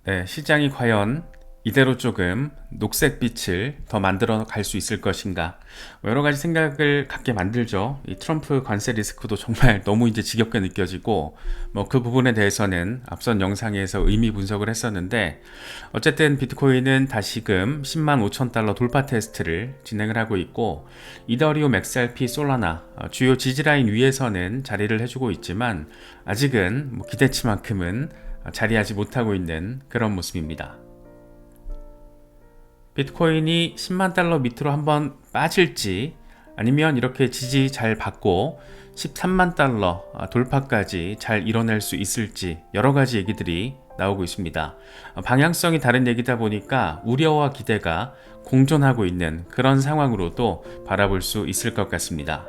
네, 시장이 과연 이대로 조금 녹색빛을 더 만들어 갈 수 있을 것인가, 여러 가지 생각을 갖게 만들죠. 이 트럼프 관세 리스크도 정말 너무 이제 지겹게 느껴지고, 그 부분에 대해서는 앞선 영상에서 의미 분석을 했었는데, 어쨌든 비트코인은 다시금 10만 5천 달러 돌파 테스트를 진행을 하고 있고, 이더리움, XRP, 솔라나 주요 지지라인 위에서는 자리를 해주고 있지만 아직은 기대치만큼은 자리하지 못하고 있는 그런 모습입니다. 비트코인이 10만 달러 밑으로 한번 빠질지, 아니면 이렇게 지지 잘 받고 13만 달러 돌파까지 잘 이뤄낼 수 있을지, 여러 가지 얘기들이 나오고 있습니다. 방향성이 다른 얘기다 보니까 우려와 기대가 공존하고 있는 그런 상황으로도 바라볼 수 있을 것 같습니다.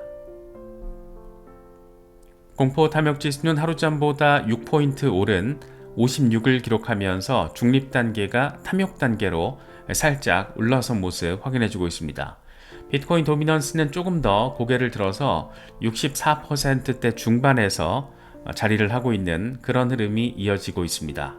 공포 탐욕 지수는 하루전보다 6포인트 오른 56을 기록하면서 중립 단계가 탐욕 단계로 살짝 올라선 모습 확인해주고 있습니다. 비트코인 도미넌스는 조금 더 고개를 들어서 64%대 중반에서 자리를 하고 있는 그런 흐름이 이어지고 있습니다.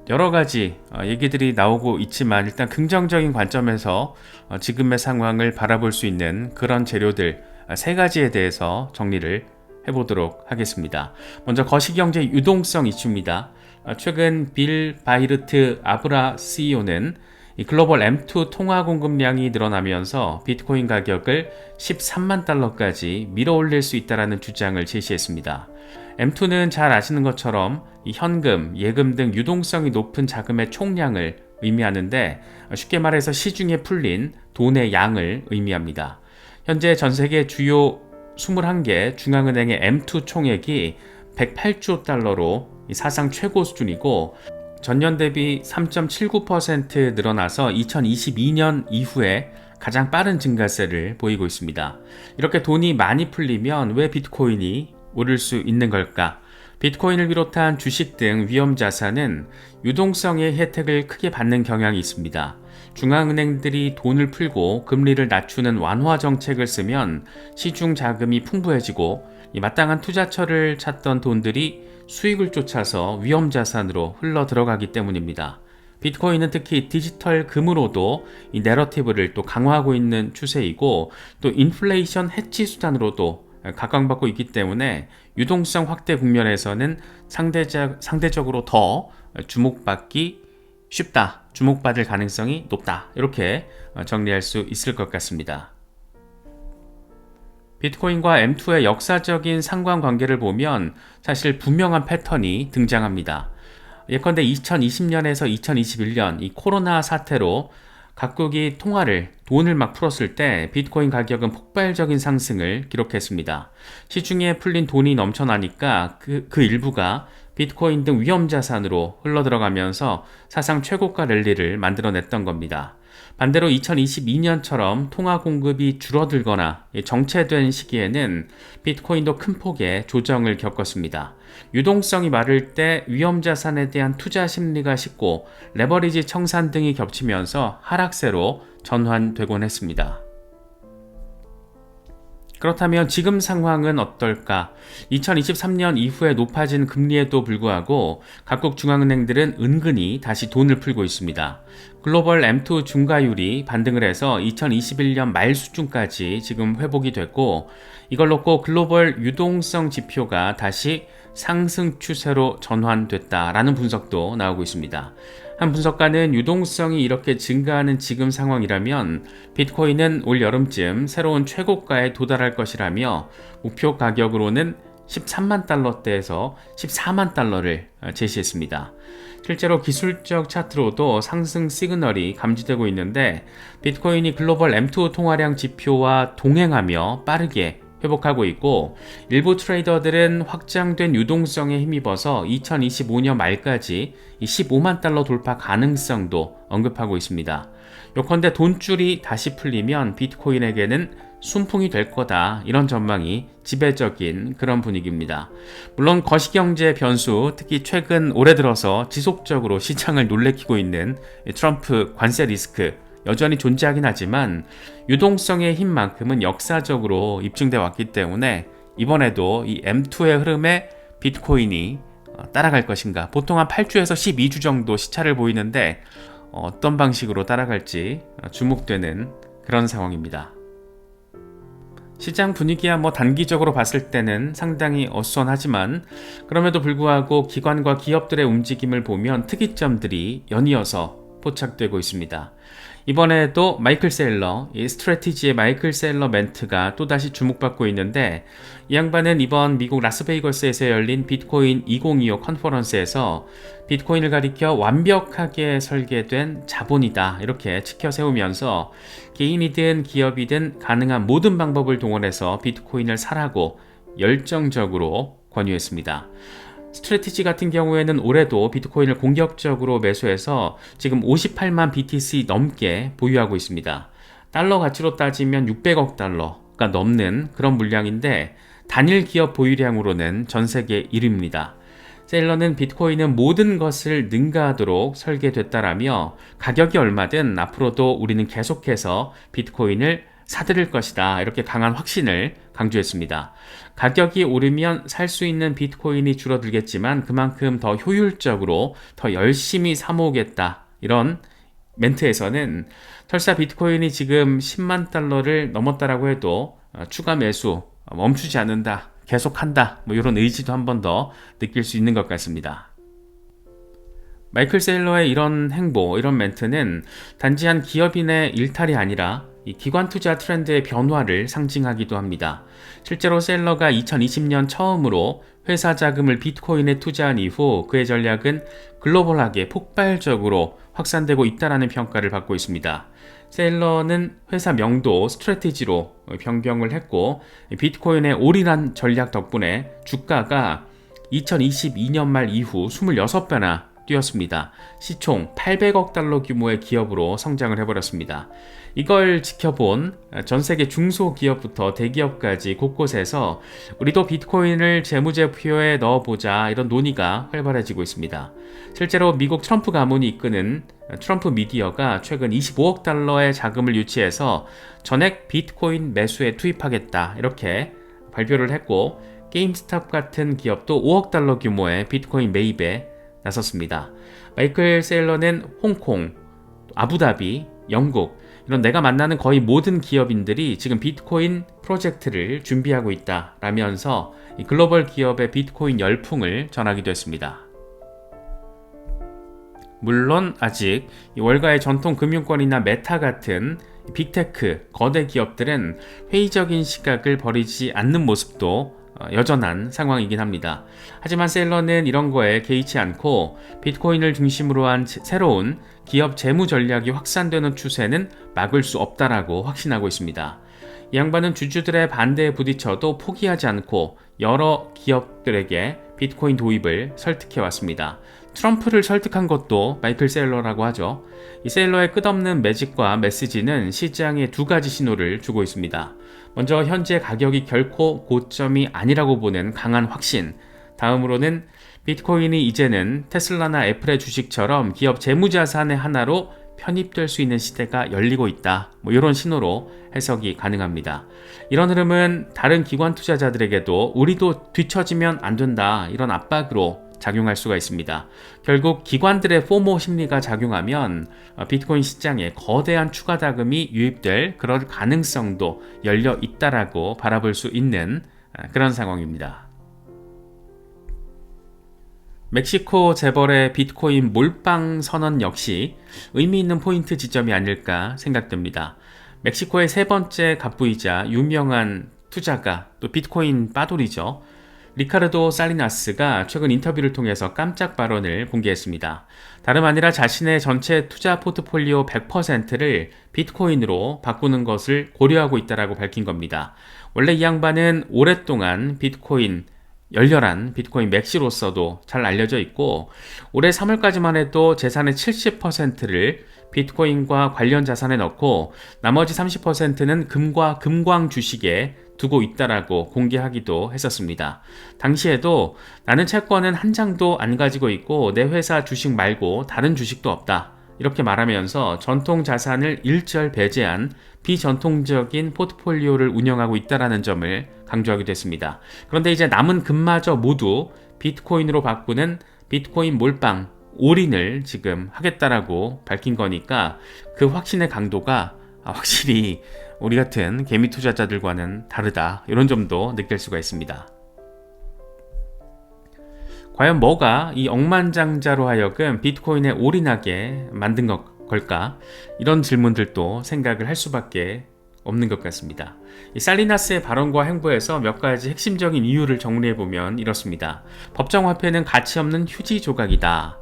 여러 가지 얘기들이 나오고 있지만, 일단 긍정적인 관점에서 지금의 상황을 바라볼 수 있는 그런 재료들 세 가지에 대해서 정리를 해보도록 하겠습니다. 먼저 거시경제 유동성 이슈입니다. 최근 빌 바이르트 아브라 CEO는 글로벌 M2 통화 공급량이 늘어나면서 비트코인 가격을 13만 달러까지 밀어올릴 수 있다는 주장을 제시했습니다. M2는 잘 아시는 것처럼 현금, 예금 등 유동성이 높은 자금의 총량을 의미하는데, 쉽게 말해서 시중에 풀린 돈의 양을 의미합니다. 현재 전 세계 주요 21개 중앙은행의 M2 총액이 108조 달러로 사상 최고 수준이고, 전년 대비 3.79% 늘어나서 2022년 이후에 가장 빠른 증가세를 보이고 있습니다. 이렇게 돈이 많이 풀리면 왜 비트코인이 오를 수 있는 걸까? 비트코인을 비롯한 주식 등 위험 자산은 유동성의 혜택을 크게 받는 경향이 있습니다. 중앙은행들이 돈을 풀고 금리를 낮추는 완화 정책을 쓰면 시중 자금이 풍부해지고, 이 마땅한 투자처를 찾던 돈들이 수익을 쫓아서 위험 자산으로 흘러 들어가기 때문입니다. 비트코인은 특히 디지털 금으로도 이 내러티브를 또 강화하고 있는 추세이고, 또 인플레이션 해치 수단으로도 각광받고 있기 때문에 유동성 확대 국면에서는 상대적으로 더 주목받기 쉽다, 주목받을 가능성이 높다, 이렇게 정리할 수 있을 것 같습니다. 비트코인과 M2의 역사적인 상관관계를 보면 사실 분명한 패턴이 등장합니다. 예컨대 2020년에서 2021년 이 코로나 사태로 각국이 돈을 막 풀었을 때 비트코인 가격은 폭발적인 상승을 기록했습니다. 시중에 풀린 돈이 넘쳐나니까 그 일부가 비트코인 등 위험 자산으로 흘러들어가면서 사상 최고가 랠리를 만들어냈던 겁니다. 반대로 2022년처럼 통화 공급이 줄어들거나 정체된 시기에는 비트코인도 큰 폭의 조정을 겪었습니다. 유동성이 마를 때 위험 자산에 대한 투자 심리가 식고 레버리지 청산 등이 겹치면서 하락세로 전환되곤 했습니다. 그렇다면 지금 상황은 어떨까? 2023년 이후에 높아진 금리에도 불구하고 각국 중앙은행들은 은근히 다시 돈을 풀고 있습니다. 글로벌 M2 중가율이 반등을 해서 2021년 말 수준까지 지금 회복이 됐고, 이걸 놓고 글로벌 유동성 지표가 다시 상승 추세로 전환됐다라는 분석도 나오고 있습니다. 한 분석가는 유동성이 이렇게 증가하는 지금 상황이라면 비트코인은 올 여름쯤 새로운 최고가에 도달할 것이라며, 목표 가격으로는 13만 달러대에서 14만 달러를 제시했습니다. 실제로 기술적 차트로도 상승 시그널이 감지되고 있는데, 비트코인이 글로벌 M2 통화량 지표와 동행하며 빠르게 회복하고 있고, 일부 트레이더들은 확장된 유동성에 힘입어서 2025년 말까지 15만 달러 돌파 가능성도 언급하고 있습니다. 요컨대 돈줄이 다시 풀리면 비트코인에게는 순풍이 될 거다, 이런 전망이 지배적인 그런 분위기입니다. 물론 거시경제 변수, 특히 최근 올해 들어서 지속적으로 시장을 놀래키고 있는 트럼프 관세 리스크 여전히 존재하긴 하지만, 유동성의 힘만큼은 역사적으로 입증돼 왔기 때문에 이번에도 이 M2의 흐름에 비트코인이 따라갈 것인가. 보통 한 8주에서 12주 정도 시차를 보이는데 어떤 방식으로 따라갈지 주목되는 그런 상황입니다. 시장 분위기야 단기적으로 봤을 때는 상당히 어수선하지만 그럼에도 불구하고 기관과 기업들의 움직임을 보면 특이점들이 연이어서 포착되고 있습니다. 이번에도 마이클 셀러, 이 스트래티지의 마이클 셀러 멘트가 또다시 주목받고 있는데 이 양반은 이번 미국 라스베이거스에서 열린 비트코인 2025 컨퍼런스에서 비트코인을 가리켜 완벽하게 설계된 자본이다 이렇게 치켜 세우면서 개인이든 기업이든 가능한 모든 방법을 동원해서 비트코인을 사라고 열정적으로 권유했습니다. 스트래티지 같은 경우에는 올해도 비트코인을 공격적으로 매수해서 지금 58만 BTC 넘게 보유하고 있습니다. 달러 가치로 따지면 600억 달러가 넘는 그런 물량인데 단일 기업 보유량으로는 전 세계 1위입니다. 셀러는 비트코인은 모든 것을 능가하도록 설계됐다라며 가격이 얼마든 앞으로도 우리는 계속해서 비트코인을 사들일 것이다 이렇게 강한 확신을 강조했습니다. 가격이 오르면 살 수 있는 비트코인이 줄어들겠지만 그만큼 더 효율적으로 더 열심히 사모으겠다 이런 멘트에서는 설사 비트코인이 지금 10만 달러를 넘었다라고 해도 추가 매수 멈추지 않는다 계속한다 이런 의지도 한 번 더 느낄 수 있는 것 같습니다. 마이클 셀러의 이런 행보, 이런 멘트는 단지 한 기업인의 일탈이 아니라 이 기관 투자 트렌드의 변화를 상징하기도 합니다. 실제로 셀러가 2020년 처음으로 회사 자금을 비트코인에 투자한 이후 그의 전략은 글로벌하게 폭발적으로 확산되고 있다는 평가를 받고 있습니다. 셀러는 회사 명도 스트래티지로 변경을 했고 비트코인에 올인한 전략 덕분에 주가가 2022년 말 이후 26배나 뛰었습니다. 시총 800억 달러 규모의 기업으로 성장을 해버렸습니다. 이걸 지켜본 전 세계 중소기업부터 대기업까지 곳곳에서 우리도 비트코인을 재무제표에 넣어보자 이런 논의가 활발해지고 있습니다. 실제로 미국 트럼프 가문이 이끄는 트럼프 미디어가 최근 25억 달러의 자금을 유치해서 전액 비트코인 매수에 투입하겠다 이렇게 발표를 했고 게임스탑 같은 기업도 5억 달러 규모의 비트코인 매입에 나섰습니다. 마이클 셀러는 홍콩, 아부다비, 영국 이런 내가 만나는 거의 모든 기업인들이 지금 비트코인 프로젝트를 준비하고 있다라면서 글로벌 기업의 비트코인 열풍을 전하기도 했습니다. 물론 아직 월가의 전통 금융권이나 메타 같은 빅테크, 거대 기업들은 회의적인 시각을 버리지 않는 모습도 여전한 상황이긴 합니다. 하지만 셀러는 이런 거에 개의치 않고 비트코인을 중심으로 한 새로운 기업 재무 전략이 확산되는 추세는 막을 수 없다라고 확신하고 있습니다. 이 양반은 주주들의 반대에 부딪혀도 포기하지 않고 여러 기업들에게 비트코인 도입을 설득해 왔습니다. 트럼프를 설득한 것도 마이클 셀러라고 하죠. 이 셀러의 끝없는 매직과 메시지는 시장에 두 가지 신호를 주고 있습니다. 먼저 현재 가격이 결코 고점이 아니라고 보는 강한 확신, 다음으로는 비트코인이 이제는 테슬라나 애플의 주식처럼 기업 재무자산의 하나로 편입될 수 있는 시대가 열리고 있다. 이런 신호로 해석이 가능합니다. 이런 흐름은 다른 기관 투자자들에게도 우리도 뒤처지면 안 된다 이런 압박으로 작용할 수가 있습니다. 결국 기관들의 포모 심리가 작용하면 비트코인 시장에 거대한 추가 자금이 유입될 그런 가능성도 열려 있다라고 바라볼 수 있는 그런 상황입니다. 멕시코 재벌의 비트코인 몰빵 선언 역시 의미 있는 포인트 지점이 아닐까 생각됩니다. 멕시코의 세 번째 갑부이자 유명한 투자가 또 비트코인 빠돌이죠. 리카르도 살리나스가 최근 인터뷰를 통해서 깜짝 발언을 공개했습니다. 다름 아니라 자신의 전체 투자 포트폴리오 100%를 비트코인으로 바꾸는 것을 고려하고 있다고 밝힌 겁니다. 원래 이 양반은 오랫동안 열렬한 비트코인 맥시로서도 잘 알려져 있고 올해 3월까지만 해도 재산의 70%를 비트코인과 관련 자산에 넣고 나머지 30%는 금과 금광 주식에 두고 있다라고 공개하기도 했었습니다. 당시에도 나는 채권은 한 장도 안 가지고 있고 내 회사 주식 말고 다른 주식도 없다. 이렇게 말하면서 전통 자산을 일절 배제한 비전통적인 포트폴리오를 운영하고 있다는 점을 강조하기도 했습니다. 그런데 이제 남은 금마저 모두 비트코인으로 바꾸는 비트코인 몰빵 올인을 지금 하겠다라고 밝힌 거니까 그 확신의 강도가 확실히 우리 같은 개미 투자자들과는 다르다, 이런 점도 느낄 수가 있습니다. 과연 뭐가 이 억만장자로 하여금 비트코인에 올인하게 만든 걸까? 이런 질문들도 생각을 할 수밖에 없는 것 같습니다. 이 살리나스의 발언과 행보에서 몇 가지 핵심적인 이유를 정리해보면 이렇습니다. 법정화폐는 가치 없는 휴지 조각이다.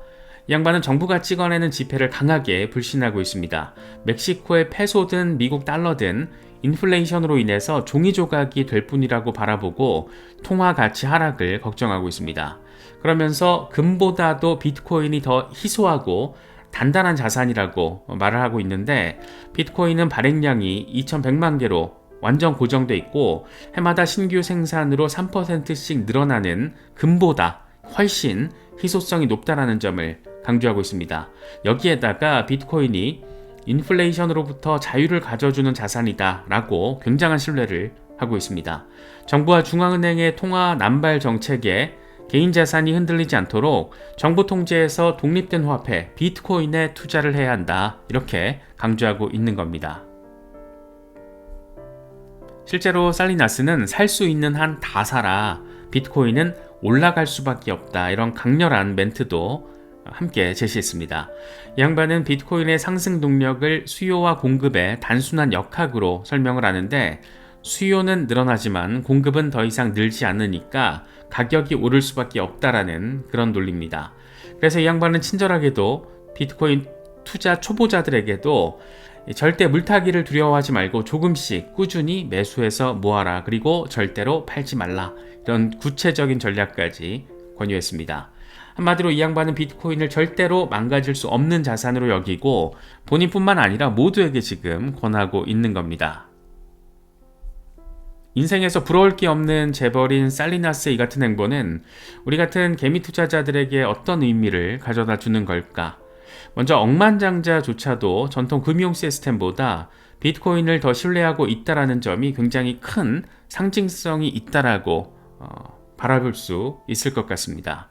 이 양반은 정부가 찍어내는 지폐를 강하게 불신하고 있습니다. 멕시코의 페소든 미국 달러든 인플레이션으로 인해서 종이 조각이 될 뿐이라고 바라보고 통화 가치 하락을 걱정하고 있습니다. 그러면서 금보다도 비트코인이 더 희소하고 단단한 자산이라고 말을 하고 있는데, 비트코인은 발행량이 2100만 개로 완전 고정돼 있고 해마다 신규 생산으로 3%씩 늘어나는 금보다 훨씬 희소성이 높다라는 점을 강조하고 있습니다. 여기에다가 비트코인이 인플레이션으로부터 자유를 가져주는 자산이다 라고 굉장한 신뢰를 하고 있습니다. 정부와 중앙은행의 통화 남발 정책에 개인 자산이 흔들리지 않도록 정부 통제에서 독립된 화폐 비트코인에 투자를 해야 한다, 이렇게 강조하고 있는 겁니다. 실제로 살리나스는 살 수 있는 한 다 사라, 비트코인은 올라갈 수밖에 없다, 이런 강렬한 멘트도 함께 제시했습니다. 이 양반은 비트코인의 상승 동력을 수요와 공급의 단순한 역학으로 설명을 하는데, 수요는 늘어나지만 공급은 더 이상 늘지 않으니까 가격이 오를 수밖에 없다라는 그런 논리입니다. 그래서 이 양반은 친절하게도 비트코인 투자 초보자들에게도 절대 물타기를 두려워하지 말고 조금씩 꾸준히 매수해서 모아라, 그리고 절대로 팔지 말라, 이런 구체적인 전략까지 권유했습니다. 한마디로 이 양반은 비트코인을 절대로 망가질 수 없는 자산으로 여기고 본인뿐만 아니라 모두에게 지금 권하고 있는 겁니다. 인생에서 부러울 게 없는 재벌인 살리나스의 이 같은 행보는 우리 같은 개미 투자자들에게 어떤 의미를 가져다 주는 걸까? 먼저 억만장자조차도 전통 금융 시스템보다 비트코인을 더 신뢰하고 있다라는 점이 굉장히 큰 상징성이 있다라고 바라볼 수 있을 것 같습니다.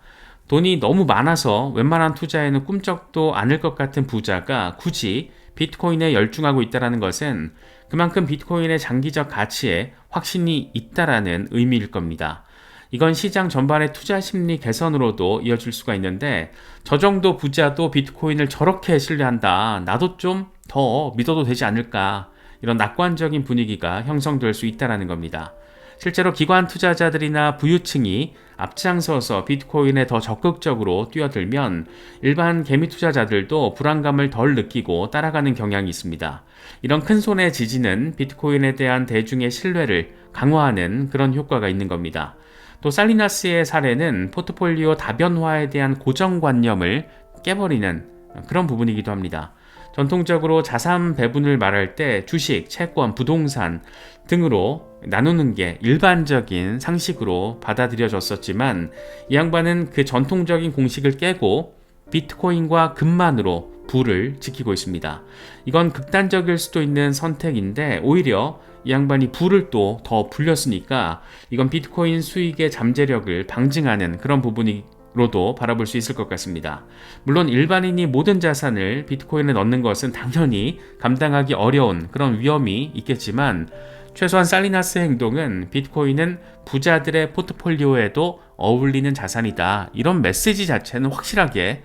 돈이 너무 많아서 웬만한 투자에는 꿈쩍도 않을 것 같은 부자가 굳이 비트코인에 열중하고 있다는 것은 그만큼 비트코인의 장기적 가치에 확신이 있다라는 의미일 겁니다. 이건 시장 전반의 투자 심리 개선으로도 이어질 수가 있는데, 저 정도 부자도 비트코인을 저렇게 신뢰한다, 나도 좀 더 믿어도 되지 않을까, 이런 낙관적인 분위기가 형성될 수 있다는 겁니다. 실제로 기관 투자자들이나 부유층이 앞장서서 비트코인에 더 적극적으로 뛰어들면 일반 개미 투자자들도 불안감을 덜 느끼고 따라가는 경향이 있습니다. 이런 큰손의 지지는 비트코인에 대한 대중의 신뢰를 강화하는 그런 효과가 있는 겁니다. 또 살리나스의 사례는 포트폴리오 다변화에 대한 고정관념을 깨버리는 그런 부분이기도 합니다. 전통적으로 자산 배분을 말할 때 주식, 채권, 부동산 등으로 나누는 게 일반적인 상식으로 받아들여졌었지만, 이 양반은 그 전통적인 공식을 깨고 비트코인과 금만으로 부를 지키고 있습니다. 이건 극단적일 수도 있는 선택인데, 오히려 이 양반이 부를 또 더 불렸으니까 이건 비트코인 수익의 잠재력을 방증하는 그런 부분으로도 바라볼 수 있을 것 같습니다. 물론 일반인이 모든 자산을 비트코인에 넣는 것은 당연히 감당하기 어려운 그런 위험이 있겠지만, 최소한 살리나스의 행동은 비트코인은 부자들의 포트폴리오에도 어울리는 자산이다, 이런 메시지 자체는 확실하게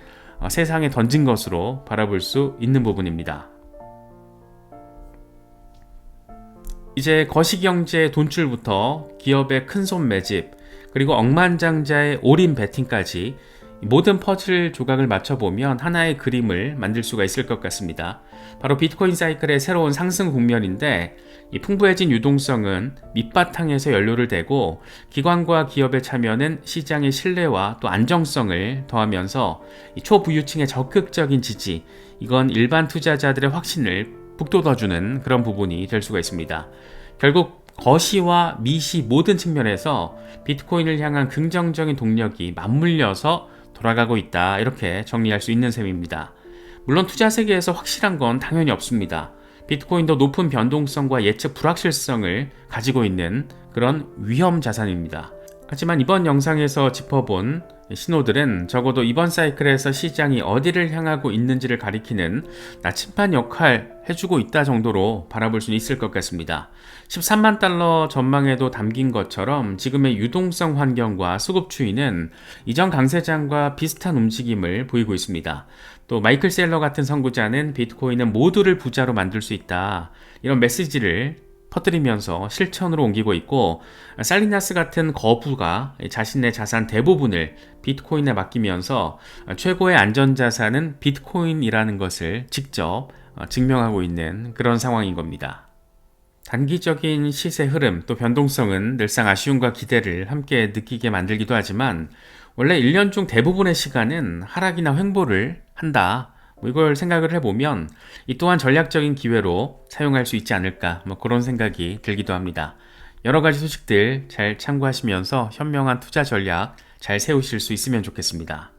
세상에 던진 것으로 바라볼 수 있는 부분입니다. 이제 거시경제의 돈줄부터 기업의 큰손 매집, 그리고 억만장자의 올인 베팅까지 모든 퍼즐 조각을 맞춰보면 하나의 그림을 만들 수가 있을 것 같습니다. 바로 비트코인 사이클의 새로운 상승 국면인데, 이 풍부해진 유동성은 밑바탕에서 연료를 대고 기관과 기업의 참여는 시장의 신뢰와 또 안정성을 더하면서 이 초부유층의 적극적인 지지, 이건 일반 투자자들의 확신을 북돋아주는 그런 부분이 될 수가 있습니다. 결국 거시와 미시 모든 측면에서 비트코인을 향한 긍정적인 동력이 맞물려서 돌아가고 있다, 이렇게 정리할 수 있는 셈입니다. 물론 투자 세계에서 확실한 건 당연히 없습니다. 비트코인도 높은 변동성과 예측 불확실성을 가지고 있는 그런 위험 자산입니다. 하지만 이번 영상에서 짚어본 신호들은 적어도 이번 사이클에서 시장이 어디를 향하고 있는지를 가리키는 나침반 역할 해주고 있다 정도로 바라볼 수 있을 것 같습니다. 13만 달러 전망에도 담긴 것처럼 지금의 유동성 환경과 수급 추이는 이전 강세장과 비슷한 움직임을 보이고 있습니다. 또 마이클 셀러 같은 선구자는 비트코인은 모두를 부자로 만들 수 있다, 이런 메시지를 퍼뜨리면서 실천으로 옮기고 있고, 살리나스 같은 거부가 자신의 자산 대부분을 비트코인에 맡기면서 최고의 안전자산은 비트코인이라는 것을 직접 증명하고 있는 그런 상황인 겁니다. 단기적인 시세 흐름 또 변동성은 늘상 아쉬움과 기대를 함께 느끼게 만들기도 하지만, 원래 1년 중 대부분의 시간은 하락이나 횡보를 한다, 이걸 생각을 해보면 이 또한 전략적인 기회로 사용할 수 있지 않을까, 그런 생각이 들기도 합니다. 여러 가지 소식들 잘 참고하시면서 현명한 투자 전략 잘 세우실 수 있으면 좋겠습니다.